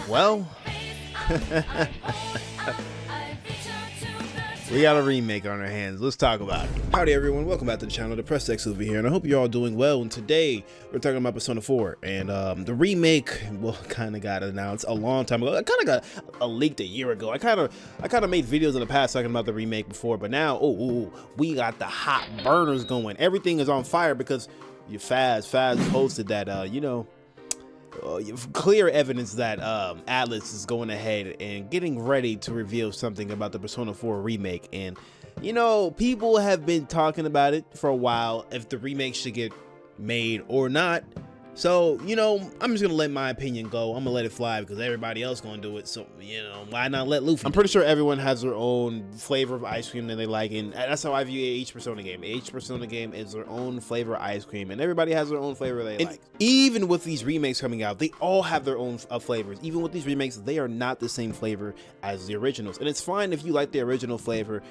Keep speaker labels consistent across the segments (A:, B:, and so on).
A: Well, we got a remake on our hands. Let's talk about it. Howdy everyone, welcome back to the channel. Depressed X over here, and I hope you're all doing well. And today we're talking about Persona 4 and the remake. Well, kind of got announced a long time ago. I kind of got leaked a year ago. I kind of made videos in the past talking about the remake before, but now we got the hot burners going. Everything is on fire because Faz posted that clear evidence that Atlus is going ahead and getting ready to reveal something about the Persona 4 remake. And people have been talking about it for a while, if the remake should get made or not. So I'm just gonna let my opinion go. I'm gonna let it fly because everybody else gonna do it, so why not let Luffy? I'm pretty sure everyone has their own flavor of ice cream that they like, and that's how I view each Persona game. Each Persona game is their own flavor of ice cream, and everybody has their own flavor they like. Even with these remakes coming out, they all have their own flavors. Even with these remakes, they are not the same flavor as the originals, and it's fine if you like the original flavor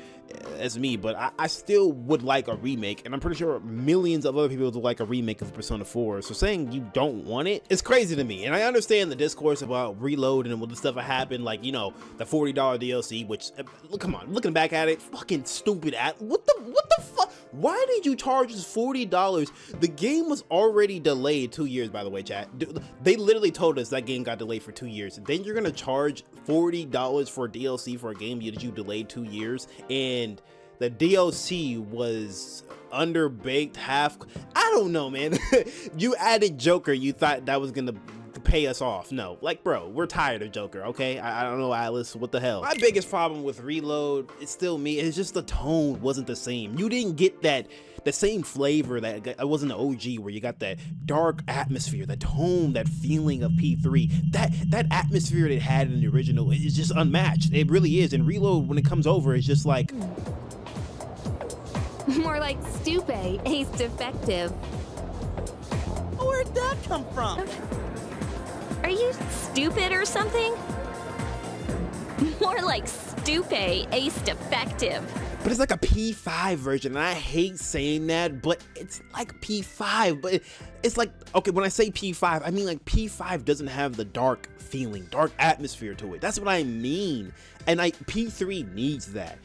A: as me, but I still would like a remake, and I'm pretty sure millions of other people would like a remake of Persona 4. So saying you don't want it, it's crazy to me. And I understand the discourse about Reload and what the stuff that happened, like the $40 DLC, which come on, looking back at it, fucking stupid. What the fuck? Why did you charge us $40? The game was already delayed 2 years, by the way, chat. They literally told us that game got delayed for 2 years, and then you're gonna charge $40 for DLC for a game that you delayed 2 years, and the DLC was underbaked, half. I don't know, man. You added Joker, you thought that was gonna pay us off. No, like, bro, we're tired of Joker, okay? I don't know, Atlus, what the hell? My biggest problem with Reload, it's still me, it's just the tone wasn't the same. You didn't get the same flavor that it wasn't the OG, where you got that dark atmosphere, that tone, that feeling of P3. That atmosphere it had in the original is just unmatched. It really is. And Reload, when it comes over, it's just like
B: more like stupe, ace defective.
C: Where'd that come from?
B: Are you stupid or something? More like stupe, ace defective.
A: But it's like a P5 version, and I hate saying that, but it's like P5, but it's like, okay, when I say P5, I mean like P5 doesn't have the dark feeling, dark atmosphere to it. That's what I mean. And P3 needs that,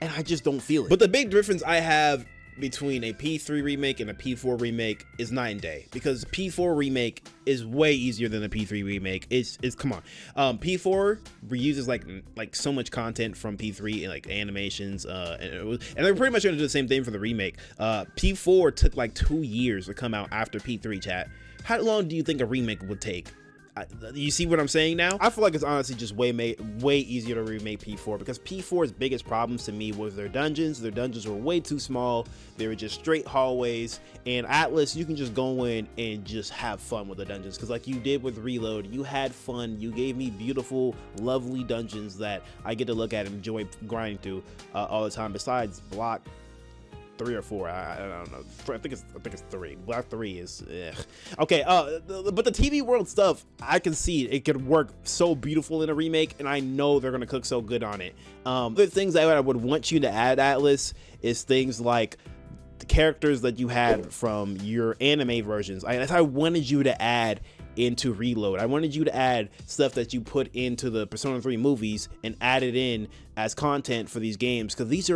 A: and I just don't feel it. But the big difference I have between a P3 remake and a P4 remake is night and day, because P4 remake is way easier than a P3 remake. It's come on. P4 reuses like so much content from P3 and like animations, and they're pretty much gonna do the same thing for the remake. P4 took like 2 years to come out after P3, chat. How long do you think a remake would take? You see what I'm saying now? I feel like it's honestly just way easier to remake P4, because P4's biggest problems to me was their dungeons. Their dungeons were way too small. They were just straight hallways, and Atlus, you can just go in and just have fun with the dungeons, because like you did with Reload, you had fun. You gave me beautiful, lovely dungeons that I get to look at and enjoy grinding through all the time, besides Block 3 or 4, I don't know. I think it's 3. Block 3 is okay. But the TV world stuff, I can see it could work so beautiful in a remake, and I know they're gonna cook so good on it. The things that I would want you to add, Atlus, is things like the characters that you had from your anime versions. I wanted you to add into Reload. I wanted you to add stuff that you put into the Persona 3 movies and add it in as content for these games, because these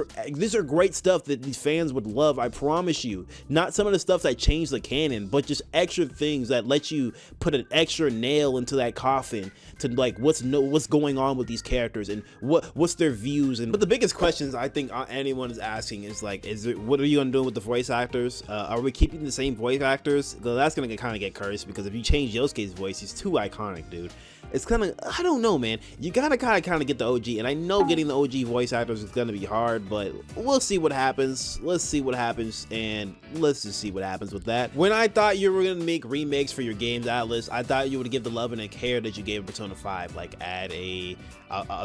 A: are great stuff that these fans would love. I promise you. Not some of the stuff that changed the canon, but just extra things that let you put an extra nail into that coffin to like what's going on with these characters and what's their views. But the biggest questions I think anyone is asking is like, what are you gonna do with the voice actors? Are we keeping the same voice actors? Because that's gonna kind of get cursed, because if you change Yosuke's voice, he's too iconic, dude. It's kind of, I don't know, man. You gotta kind of get the OG, and I know getting the OG voice actors is gonna be hard, but we'll see what happens. Let's see what happens, and let's just see what happens with that. When I thought you were gonna make remakes for your games, Atlus, I thought you would give the love and the care that you gave Persona 5, like add a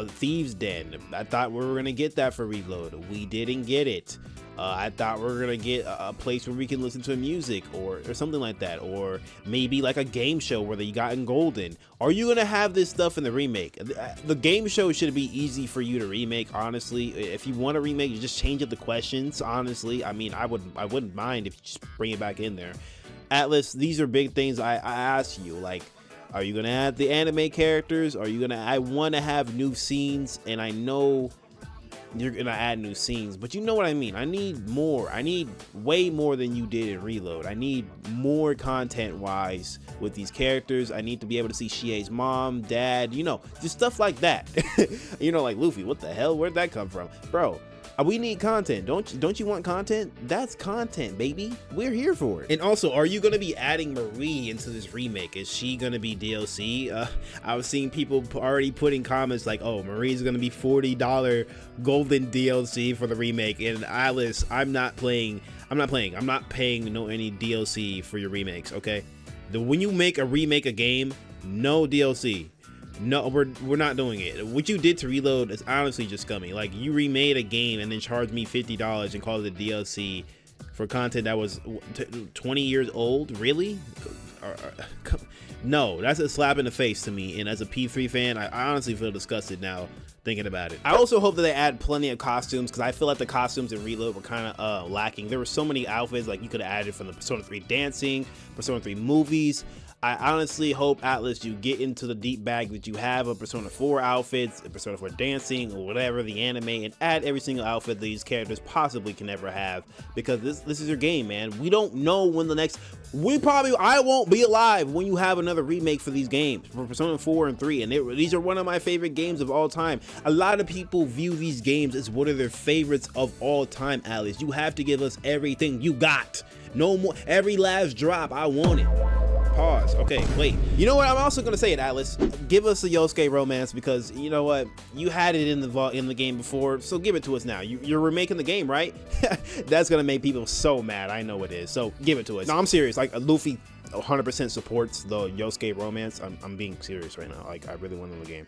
A: Thieves Den. I thought we were gonna get that for Reload. We didn't get it. I thought we were gonna get a place where we can listen to music or something like that, or maybe like a game show where they got in Golden. Are you gonna have this stuff in the remake? The game show should be easy for you to remake, honestly. If you want to remake, you just change up the questions, honestly. I mean, I wouldn't mind if you just bring it back in there. Atlus, these are big things I ask you, like, Are you gonna add the anime characters? Are you gonna? I want to have new scenes, and I know you're gonna add new scenes, but you know what I mean. I need more. I need way more than you did in Reload. I need more content wise with these characters. I need to be able to see Shie's mom, dad, you know, just stuff like that. You know, like Luffy, what the hell? Where'd that come from? Bro, we need content. Don't you want content? That's content, baby. We're here for it. And also, are you gonna be adding Marie into this remake? Is she gonna be DLC? I was seeing people already putting comments like, oh, Marie's gonna be $40 golden DLC for the remake. And Alice, I'm not paying no any DLC for your remakes, okay? When you make a remake a game, no DLC. No, we're not doing it. What you did to Reload is honestly just scummy. Like, you remade a game and then charged me $50 and called it DLC for content that was 20 years old. Really? No, that's a slap in the face to me. And as a P3 fan, I honestly feel disgusted now thinking about it. I also hope that they add plenty of costumes, because I feel like the costumes in Reload were kind of lacking. There were so many outfits like you could have added from the Persona 3 dancing, Persona 3 movies. I honestly hope, Atlas, you get into the deep bag that you have of Persona 4 outfits, Persona 4 dancing, or whatever, the anime, and add every single outfit these characters possibly can ever have, because this is your game, man. We don't know when the next... I won't be alive when you have another remake for these games, for Persona 4 and 3, and these are one of my favorite games of all time. A lot of people view these games as one of their favorites of all time, Atlas. You have to give us everything you got. No more, every last drop, I want it. Pause. Okay, wait. You know what? I'm also gonna say it, Atlas. Give us a Yosuke romance, because you know what? You had it in the game before, so give it to us now. You're remaking the game, right? That's gonna make people so mad. I know it is. So give it to us. No, I'm serious. Like, Luffy 100% supports the Yosuke romance. I'm being serious right now. Like, I really want in the game.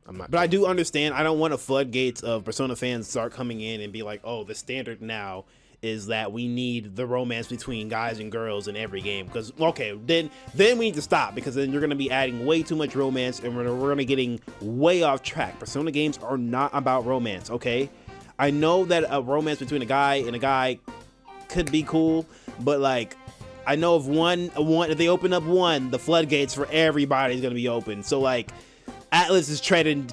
A: I'm not. But I do understand. I don't want a floodgates of Persona fans start coming in and be like, oh, the standard now is that we need the romance between guys and girls in every game. Because, okay, then we need to stop, because then you're going to be adding way too much romance, and we're going to be getting way off track. Persona games are not about romance, okay? I know that a romance between a guy and a guy could be cool, but like, I know if they open up one, the floodgates for everybody's going to be open. So like, Atlas is treading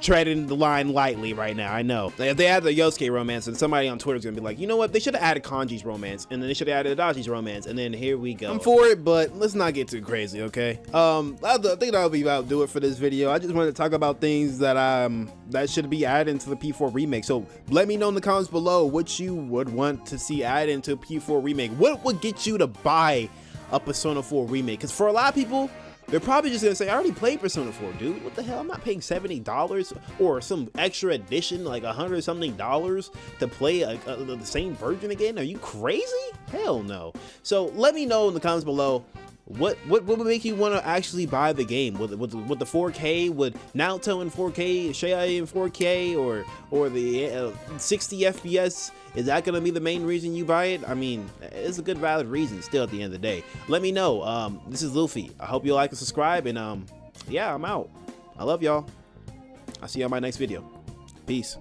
A: the line lightly right now. I know. If they add the Yosuke romance, and somebody on Twitter is gonna be like, you know what? They should have added Kanji's romance, and then they should have added Adachi's romance, and then here we go. I'm for it, but let's not get too crazy, okay? I think that'll be about do it for this video. I just wanted to talk about things that that should be added into the P4 remake. So let me know in the comments below what you would want to see added into a P4 remake. What would get you to buy a Persona 4 remake? Because for a lot of people, they're probably just gonna say, I already played Persona 4, dude. What the hell? I'm not paying $70 or some extra edition, like $100 something to play the same version again. Are you crazy? Hell no. So let me know in the comments below, what would make you want to actually buy the game? Would the 4K, would Naruto in 4K, Shia in 4K, or the 60 FPS? Is that gonna be the main reason you buy it? I mean, it's a good valid reason still at the end of the day. Let me know. This is Luffy. I hope you like and subscribe, and yeah, I'm out. I love y'all. I'll see you on my next video. Peace.